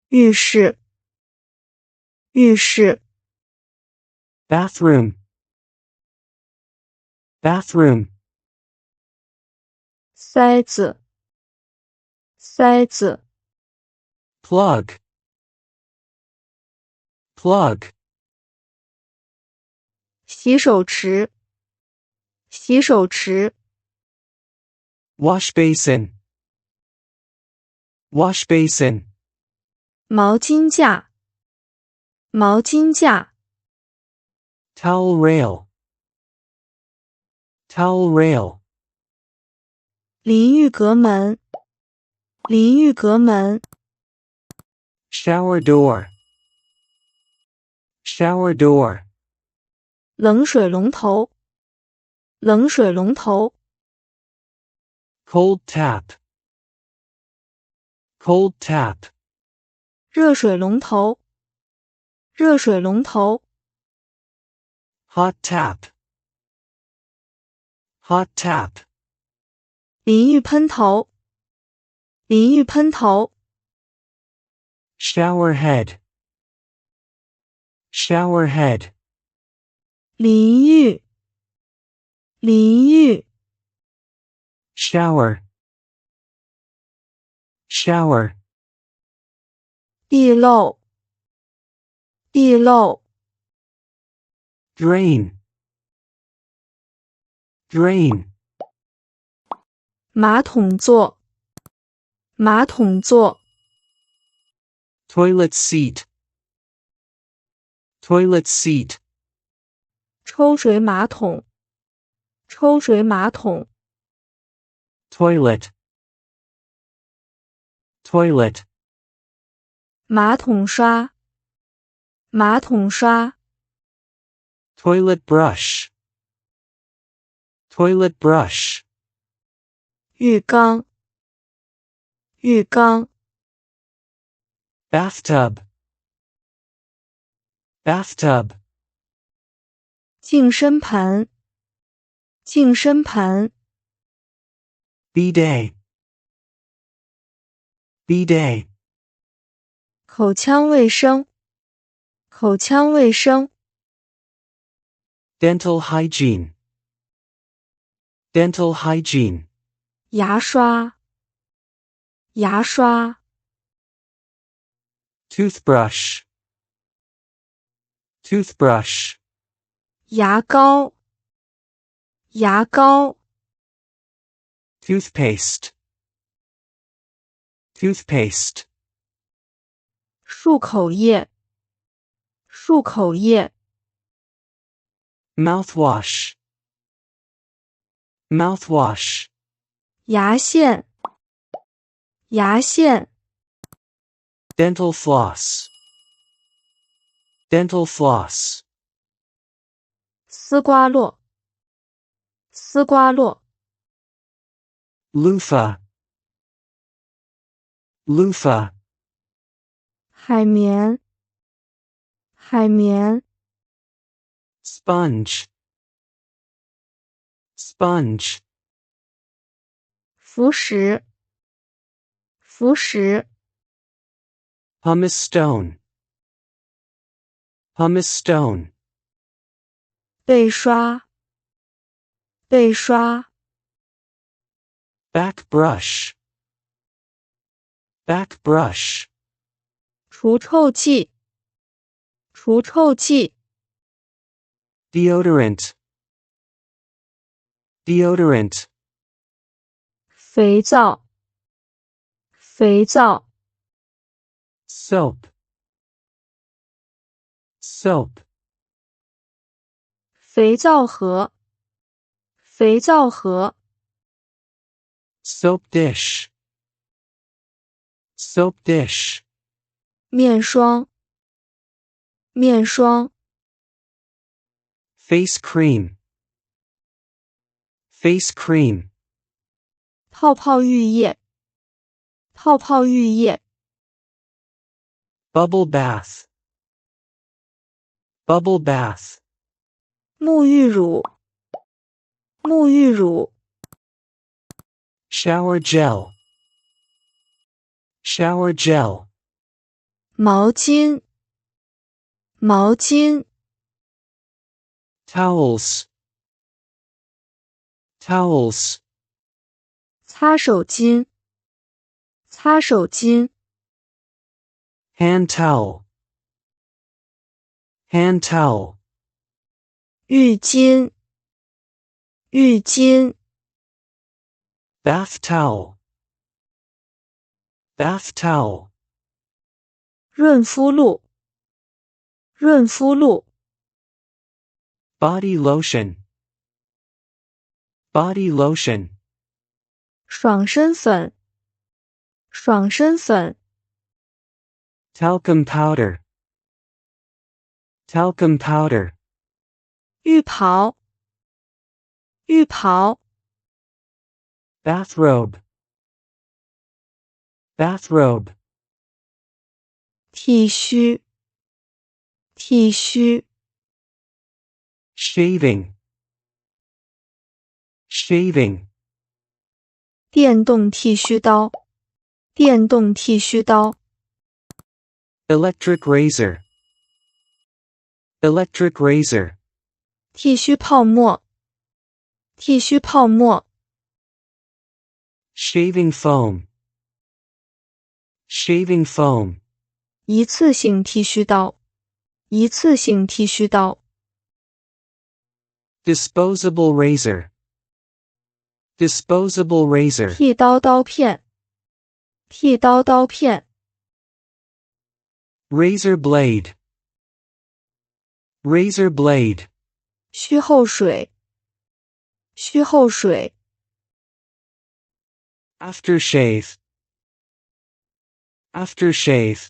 浴室，浴室。bathroom, bathroom, 塞子，塞子。plug, plug, 洗手池，洗手池。wash basin, wash basin, 毛巾架，毛巾架。towel rail, towel rail, 淋浴隔门，淋浴隔门。shower door, shower door, 冷水龙头，冷水龙头。cold tap, cold tap, 热水龙头，热水龙头。hot tap, hot tap, 淋浴喷头，淋浴喷头。shower head, shower head, 淋浴，淋浴。shower, shower, 地漏，地漏。drain, drain, 马桶座，马桶座。toilet seat, toilet seat, 抽水马桶，抽水马桶。toilet, toilet, 马桶刷，马桶刷。toilet brush, toilet brush, 浴缸，浴缸。bathtub, bathtub, 净身盆，净身盆。bidet, bidet, 口腔卫生，口腔卫生。dental hygiene, dental hygiene, 牙刷，牙刷。toothbrush, toothbrush, 牙膏，牙膏。toothpaste, toothpaste, 漱口液，漱口液。mouthwash, mouthwash, 牙线，牙线。dental floss, dental floss, 丝瓜络，丝瓜络。loofah, loofah, 海绵，海绵。sponge, sponge, 浮石，浮石。pumice stone, pumice stone, 背刷，背刷。back brush, back brush, 除臭剂，除臭剂。deodorant, deodorant, 肥皂，肥皂。soap, soap, 肥皂盒，肥皂盒。soap dish, soap dish, 面霜，面霜。face cream, face cream, 泡泡浴液，泡泡浴液。bubble bath, bubble bath, 沐浴乳，沐浴乳。shower gel, shower gel, 毛巾，毛巾， towels, towels, 擦手巾，擦手巾， hand towel, hand towel, 浴巾，浴巾， bath towel, bath towel, 润肤露，润肤露， body lotion, body lotion, 爽身粉，爽身粉， talcum powder, talcum powder, 浴袍，浴袍， bathrobe, bathrobe, 剃须，剃须， shaving, shaving, 电动剃须刀，电动剃须刀， electric razor, electric razor, 剃须泡沫，剃须泡沫， shaving foam, shaving foam, 一次性剃须刀，一次性剃须刀， disposable razor, disposable razor, 剃刀刀片，剃刀刀片， razor blade, razor blade, 须后水，须后水， aftershave, aftershave,